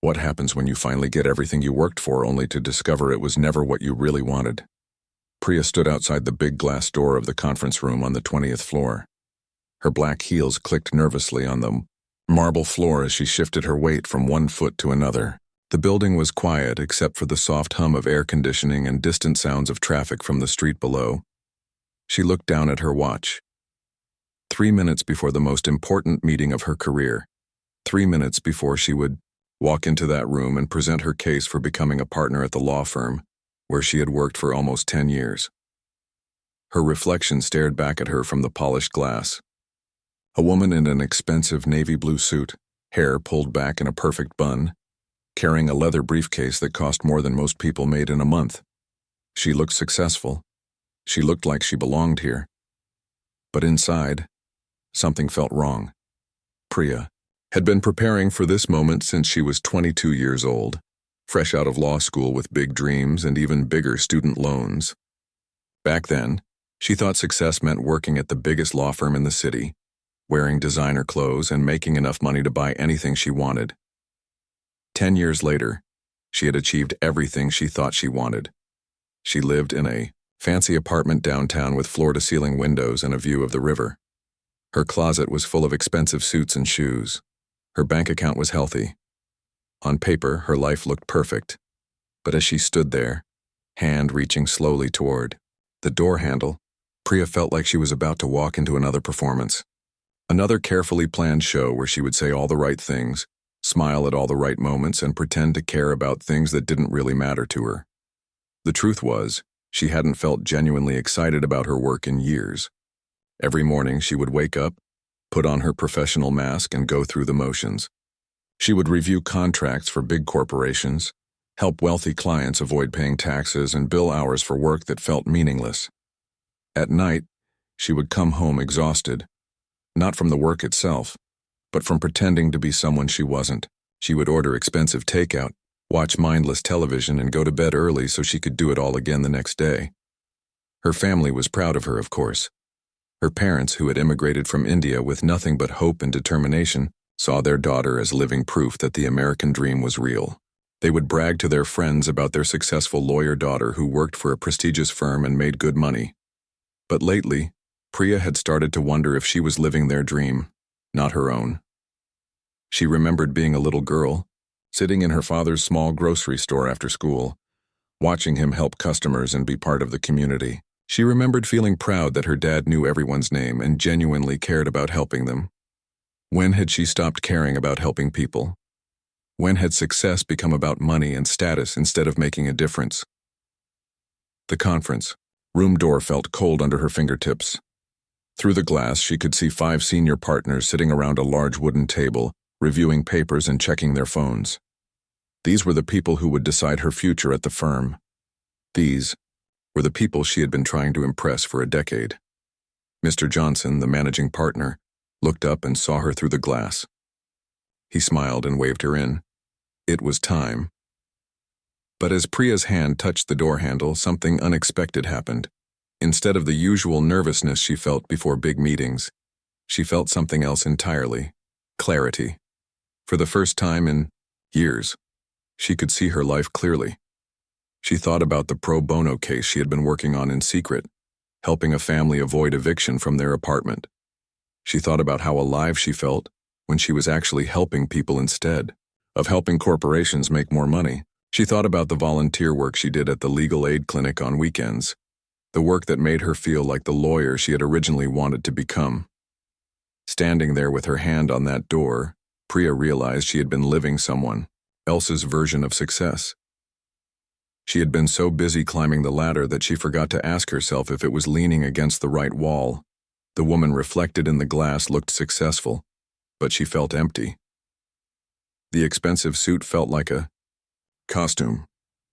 What happens when you finally get everything you worked for only to discover it was never what you really wanted? Priya stood outside the big glass door of the conference room on the 20th floor. Her black heels clicked nervously on the marble floor as she shifted her weight from one foot to another. The building was quiet except for the soft hum of air conditioning and distant sounds of traffic from the street below. She looked down at her watch. 3 minutes before the most important meeting of her career. 3 minutes before she would walk into that room and present her case for becoming a partner at the law firm, where she had worked for almost 10 years. Her reflection stared back at her from the polished glass. A woman in an expensive navy blue suit, hair pulled back in a perfect bun, carrying a leather briefcase that cost more than most people made in a month. She looked successful. She looked like she belonged here. But inside, something felt wrong. Priya had been preparing for this moment since she was 22 years old, fresh out of law school with big dreams and even bigger student loans. Back then, she thought success meant working at the biggest law firm in the city, wearing designer clothes and making enough money to buy anything she wanted. 10 years later, she had achieved everything she thought she wanted. She lived in a fancy apartment downtown with floor-to-ceiling windows and a view of the river. Her closet was full of expensive suits and shoes. Her bank account was healthy. On paper, her life looked perfect. But as she stood there, hand reaching slowly toward the door handle, Priya felt like she was about to walk into another performance. Another carefully planned show where she would say all the right things, smile at all the right moments, and pretend to care about things that didn't really matter to her. The truth was, she hadn't felt genuinely excited about her work in years. Every morning she would wake up, put on her professional mask, and go through the motions. She would review contracts for big corporations, help wealthy clients avoid paying taxes, and bill hours for work that felt meaningless. At night, she would come home exhausted, not from the work itself, but from pretending to be someone she wasn't. She would order expensive takeout, watch mindless television, and go to bed early so she could do it all again the next day. Her family was proud of her, of course. Her parents, who had immigrated from India with nothing but hope and determination, saw their daughter as living proof that the American dream was real. They would brag to their friends about their successful lawyer daughter who worked for a prestigious firm and made good money. But lately, Priya had started to wonder if she was living their dream, not her own. She remembered being a little girl, sitting in her father's small grocery store after school, watching him help customers and be part of the community. She remembered feeling proud that her dad knew everyone's name and genuinely cared about helping them. When had she stopped caring about helping people? When had success become about money and status instead of making a difference? The conference room door felt cold under her fingertips. Through the glass, she could see 5 senior partners sitting around a large wooden table, reviewing papers and checking their phones. These were the people who would decide her future at the firm. These were the people she had been trying to impress for a decade. Mr. Johnson, the managing partner, looked up and saw her through the glass. He smiled and waved her in. It was time. But as Priya's hand touched the door handle, something unexpected happened. Instead of the usual nervousness she felt before big meetings, she felt something else entirely: clarity. For the first time in years, she could see her life clearly. She thought about the pro bono case she had been working on in secret, helping a family avoid eviction from their apartment. She thought about how alive she felt when she was actually helping people instead of helping corporations make more money. She thought about the volunteer work she did at the legal aid clinic on weekends, the work that made her feel like the lawyer she had originally wanted to become. Standing there with her hand on that door, Priya realized she had been living someone else's version of success. She had been so busy climbing the ladder that she forgot to ask herself if it was leaning against the right wall. The woman reflected in the glass looked successful, but she felt empty. The expensive suit felt like a costume.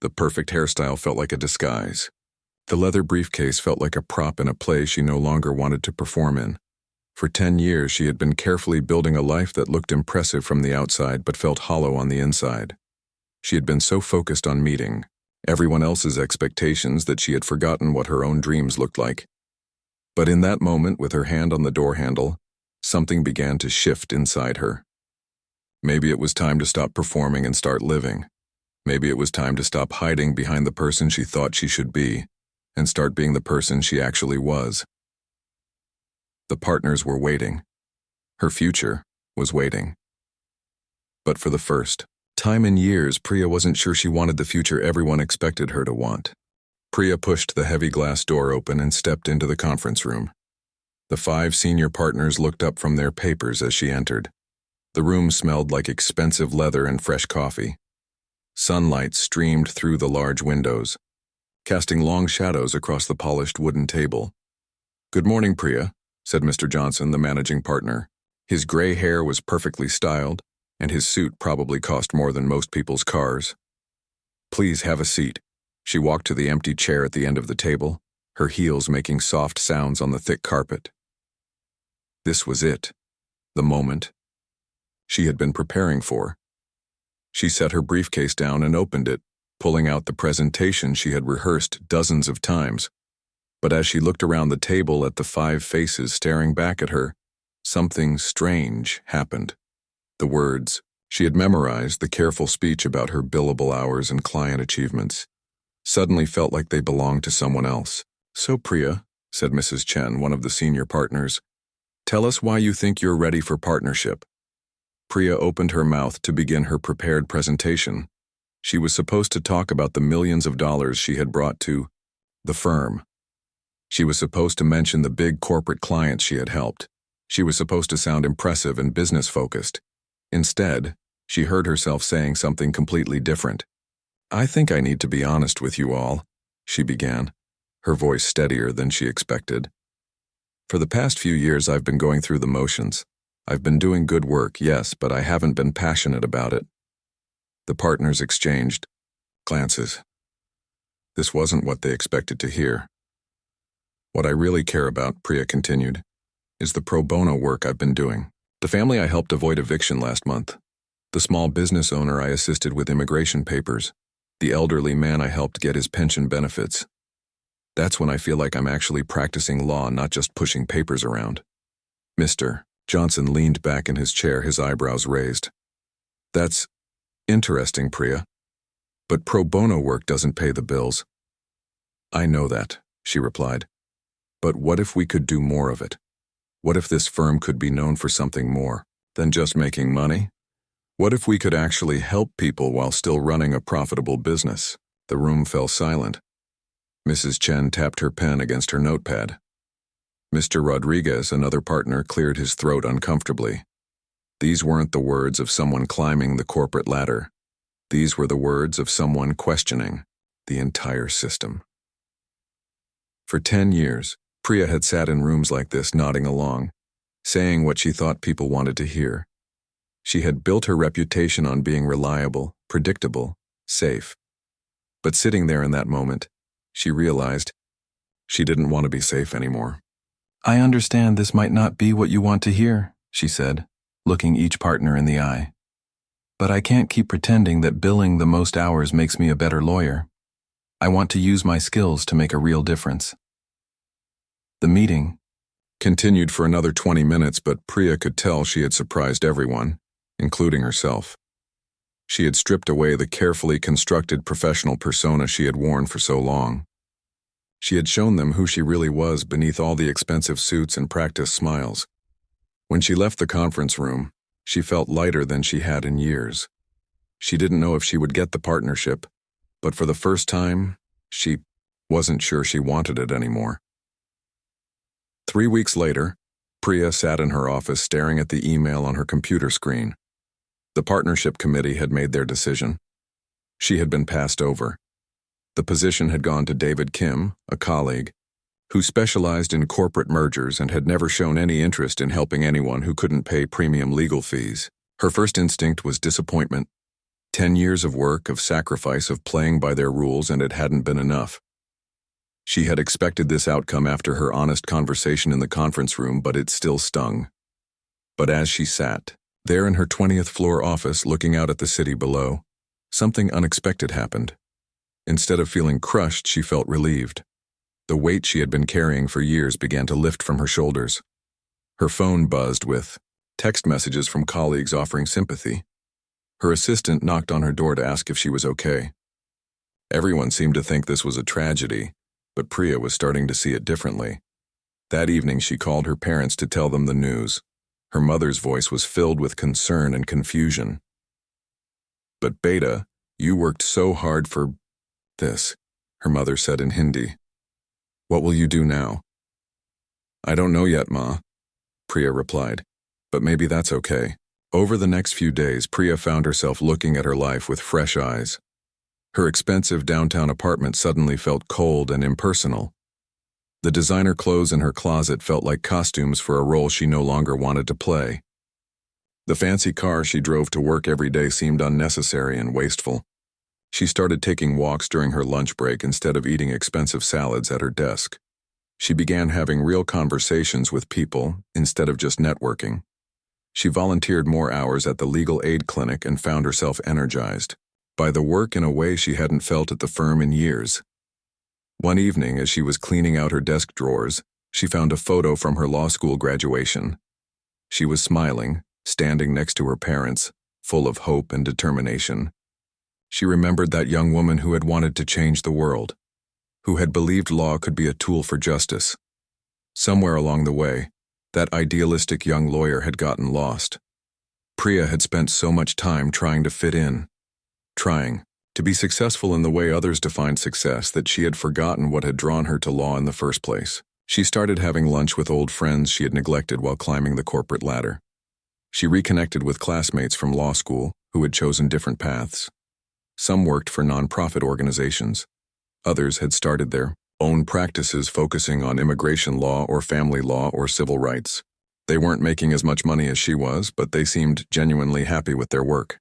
The perfect hairstyle felt like a disguise. The leather briefcase felt like a prop in a play she no longer wanted to perform in. For 10 years, she had been carefully building a life that looked impressive from the outside but felt hollow on the inside. She had been so focused on meeting everyone else's expectations that she had forgotten what her own dreams looked like. But in that moment, with her hand on the door handle, something began to shift inside her. Maybe it was time to stop performing and start living. Maybe it was time to stop hiding behind the person she thought she should be and start being the person she actually was. The partners were waiting. Her future was waiting. But for the first time in years, Priya wasn't sure she wanted the future everyone expected her to want. Priya pushed the heavy glass door open and stepped into the conference room. The 5 senior partners looked up from their papers as she entered. The room smelled like expensive leather and fresh coffee. Sunlight streamed through the large windows, casting long shadows across the polished wooden table. "Good morning, Priya," said Mr. Johnson, the managing partner. His gray hair was perfectly styled, and his suit probably cost more than most people's cars. "Please have a seat." She walked to the empty chair at the end of the table, her heels making soft sounds on the thick carpet. This was it, the moment she had been preparing for. She set her briefcase down and opened it, pulling out the presentation she had rehearsed dozens of times. But as she looked around the table at the 5 faces staring back at her, something strange happened. The words she had memorized, the careful speech about her billable hours and client achievements, suddenly felt like they belonged to someone else. "So, Priya," said Mrs. Chen, one of the senior partners, "tell us why you think you're ready for partnership." Priya opened her mouth to begin her prepared presentation. She was supposed to talk about the millions of dollars she had brought to the firm. She was supposed to mention the big corporate clients she had helped. She was supposed to sound impressive and business-focused. Instead, she heard herself saying something completely different. "I think I need to be honest with you all," she began, her voice steadier than she expected. "For the past few years, I've been going through the motions. I've been doing good work, yes, but I haven't been passionate about it." The partners exchanged glances. This wasn't what they expected to hear. "What I really care about," Priya continued, "is the pro bono work I've been doing. The family I helped avoid eviction last month. The small business owner I assisted with immigration papers. The elderly man I helped get his pension benefits. That's when I feel like I'm actually practicing law, not just pushing papers around." Mr. Johnson leaned back in his chair, his eyebrows raised. "That's interesting, Priya. But pro bono work doesn't pay the bills." "I know that," she replied. "But what if we could do more of it? What if this firm could be known for something more than just making money? What if we could actually help people while still running a profitable business?" The room fell silent. Mrs. Chen tapped her pen against her notepad. Mr. Rodriguez, another partner, cleared his throat uncomfortably. These weren't the words of someone climbing the corporate ladder. These were the words of someone questioning the entire system. For 10 years, Priya had sat in rooms like this nodding along, saying what she thought people wanted to hear. She had built her reputation on being reliable, predictable, safe. But sitting there in that moment, she realized she didn't want to be safe anymore. "I understand this might not be what you want to hear," she said, looking each partner in the eye. "But I can't keep pretending that billing the most hours makes me a better lawyer. I want to use my skills to make a real difference." The meeting continued for another 20 minutes, but Priya could tell she had surprised everyone, including herself. She had stripped away the carefully constructed professional persona she had worn for so long. She had shown them who she really was beneath all the expensive suits and practiced smiles. When she left the conference room, she felt lighter than she had in years. She didn't know if she would get the partnership, but for the first time, she wasn't sure she wanted it anymore. 3 weeks later, Priya sat in her office staring at the email on her computer screen. The partnership committee had made their decision. She had been passed over. The position had gone to David Kim, a colleague, who specialized in corporate mergers and had never shown any interest in helping anyone who couldn't pay premium legal fees. Her first instinct was disappointment. 10 years of work, of sacrifice, of playing by their rules, and it hadn't been enough. She had expected this outcome after her honest conversation in the conference room, but it still stung. But as she sat there in her 20th floor office looking out at the city below, something unexpected happened. Instead of feeling crushed, she felt relieved. The weight she had been carrying for years began to lift from her shoulders. Her phone buzzed with text messages from colleagues offering sympathy. Her assistant knocked on her door to ask if she was okay. Everyone seemed to think this was a tragedy, but Priya was starting to see it differently. That evening she called her parents to tell them the news. Her mother's voice was filled with concern and confusion. "But Beta, you worked so hard for this," her mother said in Hindi. "What will you do now?" "I don't know yet, Ma," Priya replied, "but maybe that's okay." Over the next few days, Priya found herself looking at her life with fresh eyes. Her expensive downtown apartment suddenly felt cold and impersonal. The designer clothes in her closet felt like costumes for a role she no longer wanted to play. The fancy car she drove to work every day seemed unnecessary and wasteful. She started taking walks during her lunch break instead of eating expensive salads at her desk. She began having real conversations with people instead of just networking. She volunteered more hours at the legal aid clinic and found herself energized by the work in a way she hadn't felt at the firm in years. One evening, as she was cleaning out her desk drawers, she found a photo from her law school graduation. She was smiling, standing next to her parents, full of hope and determination. She remembered that young woman who had wanted to change the world, who had believed law could be a tool for justice. Somewhere along the way, that idealistic young lawyer had gotten lost. Priya had spent so much time trying to fit in, trying to be successful in the way others defined success, that she had forgotten what had drawn her to law in the first place. She started having lunch with old friends she had neglected while climbing the corporate ladder. She reconnected with classmates from law school who had chosen different paths. Some worked for nonprofit organizations. Others had started their own practices focusing on immigration law or family law or civil rights. They weren't making as much money as she was, but they seemed genuinely happy with their work.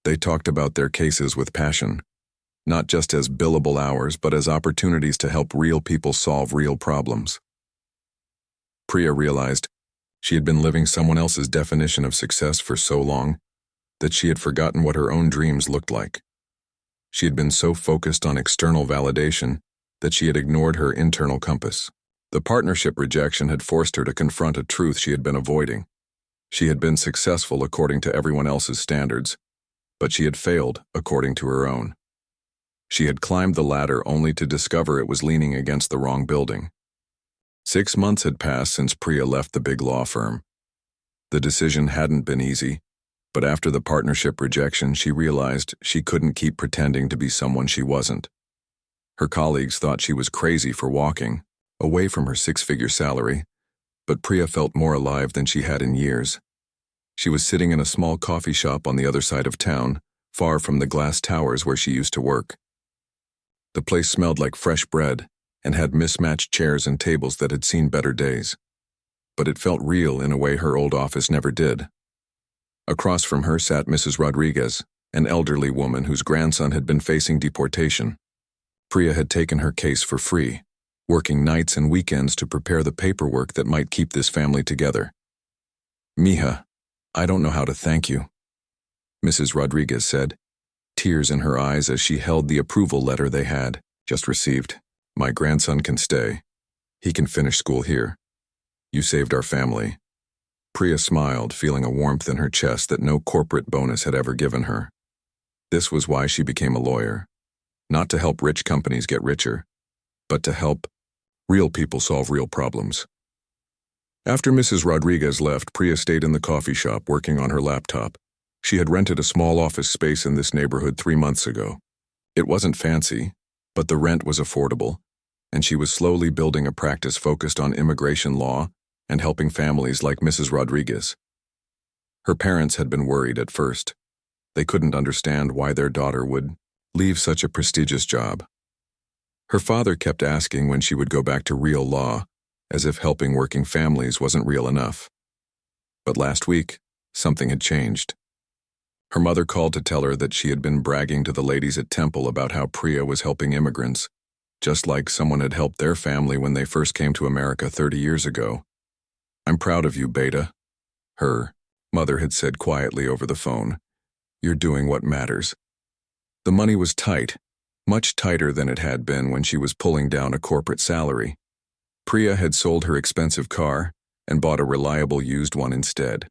They talked about their cases with passion, not just as billable hours, but as opportunities to help real people solve real problems. Priya realized she had been living someone else's definition of success for so long that she had forgotten what her own dreams looked like. She had been so focused on external validation that she had ignored her internal compass. The partnership rejection had forced her to confront a truth she had been avoiding. She had been successful according to everyone else's standards, but she had failed according to her own. She had climbed the ladder only to discover it was leaning against the wrong building. 6 months had passed since Priya left the big law firm. The decision hadn't been easy, but after the partnership rejection, she realized she couldn't keep pretending to be someone she wasn't. Her colleagues thought she was crazy for walking away from her 6-figure salary, but Priya felt more alive than she had in years. She was sitting in a small coffee shop on the other side of town, far from the glass towers where she used to work. The place smelled like fresh bread and had mismatched chairs and tables that had seen better days. But it felt real in a way her old office never did. Across from her sat Mrs. Rodriguez, an elderly woman whose grandson had been facing deportation. Priya had taken her case for free, working nights and weekends to prepare the paperwork that might keep this family together. "Mija, I don't know how to thank you," Mrs. Rodriguez said, tears in her eyes as she held the approval letter they had just received. "My grandson can stay. He can finish school here. You saved our family." Priya smiled, feeling a warmth in her chest that no corporate bonus had ever given her. This was why she became a lawyer. Not to help rich companies get richer, but to help real people solve real problems. After Mrs. Rodriguez left, Priya stayed in the coffee shop working on her laptop. She had rented a small office space in this neighborhood 3 months ago. It wasn't fancy, but the rent was affordable, and she was slowly building a practice focused on immigration law and helping families like Mrs. Rodriguez. Her parents had been worried at first. They couldn't understand why their daughter would leave such a prestigious job. Her father kept asking when she would go back to real law, as if helping working families wasn't real enough. But last week, something had changed. Her mother called to tell her that she had been bragging to the ladies at Temple about how Priya was helping immigrants, just like someone had helped their family when they first came to America 30 years ago. "I'm proud of you, Beta," her mother had said quietly over the phone. "You're doing what matters." The money was tight, much tighter than it had been when she was pulling down a corporate salary. Priya had sold her expensive car and bought a reliable used one instead.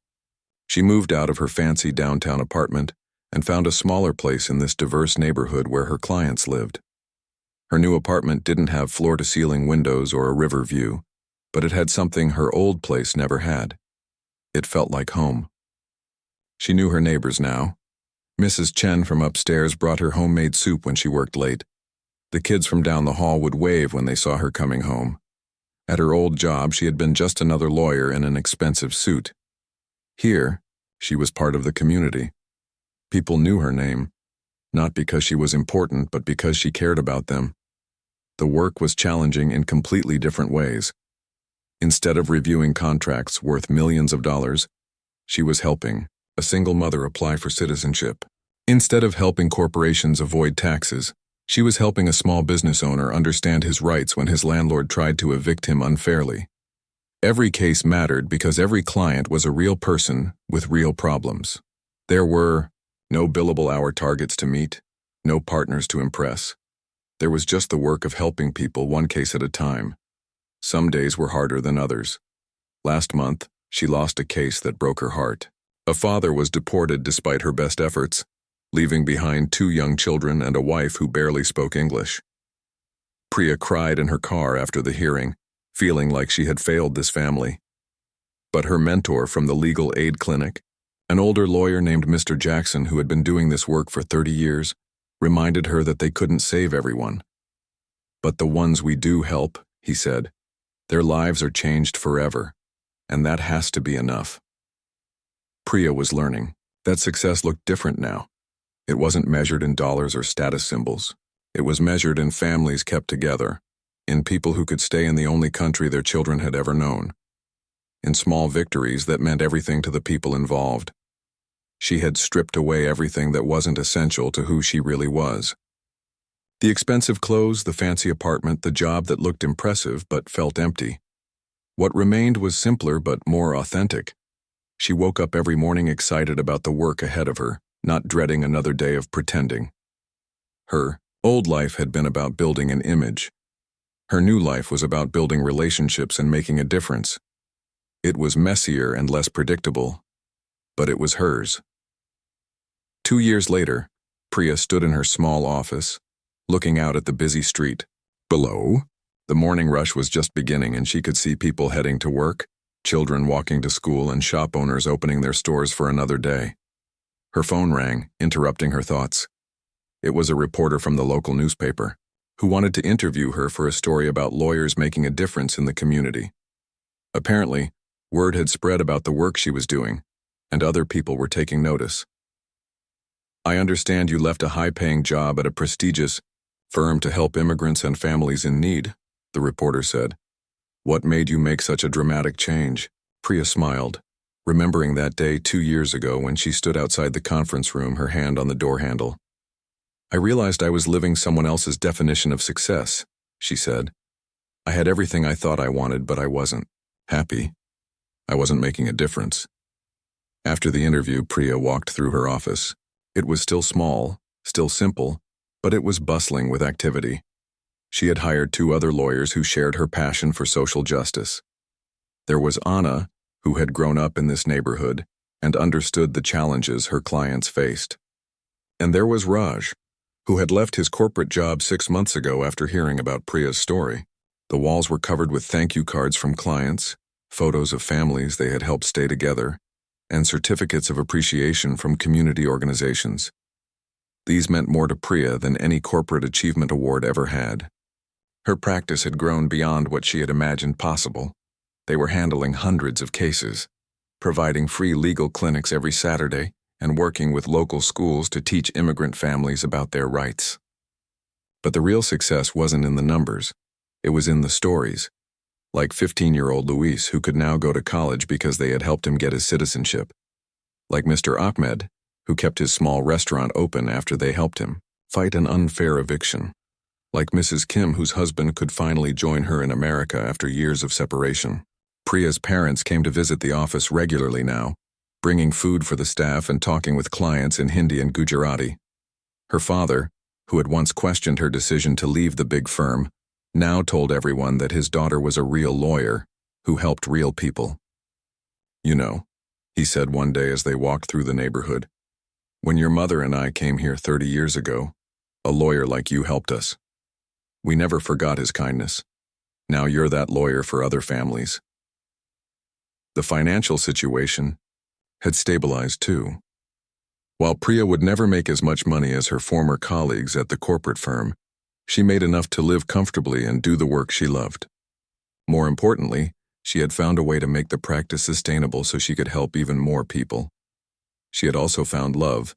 She moved out of her fancy downtown apartment and found a smaller place in this diverse neighborhood where her clients lived. Her new apartment didn't have floor-to-ceiling windows or a river view, but it had something her old place never had. It felt like home. She knew her neighbors now. Mrs. Chen from upstairs brought her homemade soup when she worked late. The kids from down the hall would wave when they saw her coming home. At her old job, she had been just another lawyer in an expensive suit. Here, she was part of the community. People knew her name, not because she was important, but because she cared about them. The work was challenging in completely different ways. Instead of reviewing contracts worth millions of dollars, she was helping a single mother apply for citizenship. Instead of helping corporations avoid taxes, she was helping a small business owner understand his rights when his landlord tried to evict him unfairly. Every case mattered because every client was a real person with real problems. There were no billable hour targets to meet, no partners to impress. There was just the work of helping people one case at a time. Some days were harder than others. Last month, she lost a case that broke her heart. A father was deported despite her best efforts, leaving behind 2 young children and a wife who barely spoke English. Priya cried in her car after the hearing, feeling like she had failed this family. But her mentor from the legal aid clinic, an older lawyer named Mr. Jackson who had been doing this work for 30 years, reminded her that they couldn't save everyone. But the ones we do help, he said, their lives are changed forever, and that has to be enough. Priya was learning that success looked different now. It wasn't measured in dollars or status symbols. It was measured in families kept together, in people who could stay in the only country their children had ever known, in small victories that meant everything to the people involved. She had stripped away everything that wasn't essential to who she really was. The expensive clothes, the fancy apartment, the job that looked impressive but felt empty. What remained was simpler but more authentic. She woke up every morning excited about the work ahead of her, not dreading another day of pretending. Her old life had been about building an image. Her new life was about building relationships and making a difference. It was messier and less predictable, but it was hers. 2 years later, Priya stood in her small office, looking out at the busy street. Below, the morning rush was just beginning and she could see people heading to work, children walking to school, and shop owners opening their stores for another day. Her phone rang, interrupting her thoughts. It was a reporter from the local newspaper, who wanted to interview her for a story about lawyers making a difference in the community. Apparently, word had spread about the work she was doing, and other people were taking notice. "I understand you left a high-paying job at a prestigious firm to help immigrants and families in need," the reporter said. "What made you make such a dramatic change?" Priya smiled, remembering that day 2 years ago when she stood outside the conference room, her hand on the door handle. "I realized I was living someone else's definition of success," she said. "I had everything I thought I wanted, but I wasn't happy. I wasn't making a difference." After the interview, Priya walked through her office. It was still small, still simple, but it was bustling with activity. She had hired 2 other lawyers who shared her passion for social justice. There was Anna, who had grown up in this neighborhood and understood the challenges her clients faced. And there was Raj, who had left his corporate job 6 months ago after hearing about Priya's story. The walls were covered with thank you cards from clients, photos of families they had helped stay together, and certificates of appreciation from community organizations. These meant more to Priya than any corporate achievement award ever had. Her practice had grown beyond what she had imagined possible. They were handling hundreds of cases, providing free legal clinics every Saturday, and working with local schools to teach immigrant families about their rights. But the real success wasn't in the numbers. It was in the stories. Like 15-year-old Luis, who could now go to college because they had helped him get his citizenship. Like Mr. Ahmed, who kept his small restaurant open after they helped him fight an unfair eviction. Like Mrs. Kim, whose husband could finally join her in America after years of separation. Priya's parents came to visit the office regularly now, bringing food for the staff and talking with clients in Hindi and Gujarati. Her father, who had once questioned her decision to leave the big firm, now told everyone that his daughter was a real lawyer who helped real people. "You know, he said one day as they walked through the neighborhood. "When your mother and I came here 30 years ago, a lawyer like you helped us. We never forgot his kindness. Now you're that lawyer for other families." The financial situation had stabilized too. While Priya would never make as much money as her former colleagues at the corporate firm, she made enough to live comfortably and do the work she loved. More importantly, she had found a way to make the practice sustainable so she could help even more people. She had also found love,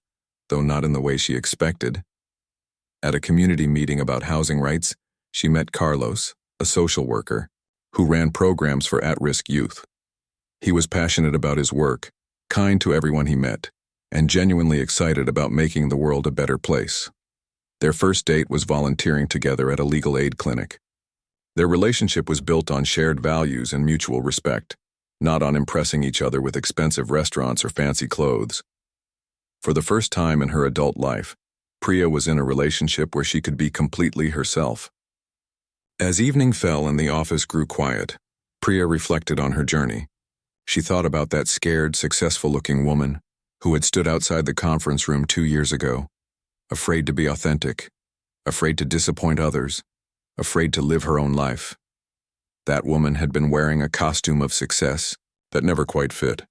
though not in the way she expected. At a community meeting about housing rights, she met Carlos, a social worker, who ran programs for at-risk youth. He was passionate about his work, kind to everyone he met, and genuinely excited about making the world a better place. Their first date was volunteering together at a legal aid clinic. Their relationship was built on shared values and mutual respect, not on impressing each other with expensive restaurants or fancy clothes. For the first time in her adult life, Priya was in a relationship where she could be completely herself. As evening fell and the office grew quiet, Priya reflected on her journey. She thought about that scared, successful-looking woman who had stood outside the conference room 2 years ago, afraid to be authentic, afraid to disappoint others, afraid to live her own life. That woman had been wearing a costume of success that never quite fit.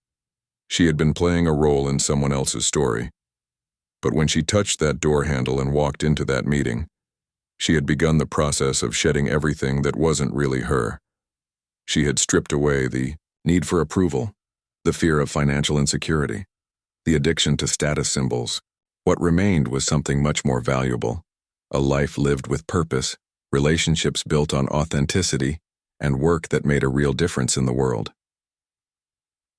She had been playing a role in someone else's story. But when she touched that door handle and walked into that meeting, she had begun the process of shedding everything that wasn't really her. She had stripped away the need for approval, the fear of financial insecurity, the addiction to status symbols. What remained was something much more valuable, a life lived with purpose, relationships built on authenticity, and work that made a real difference in the world.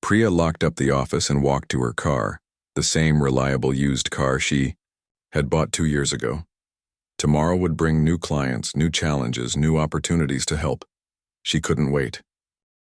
Priya locked up the office and walked to her car, the same reliable used car she had bought 2 years ago. Tomorrow would bring new clients, new challenges, new opportunities to help. She couldn't wait.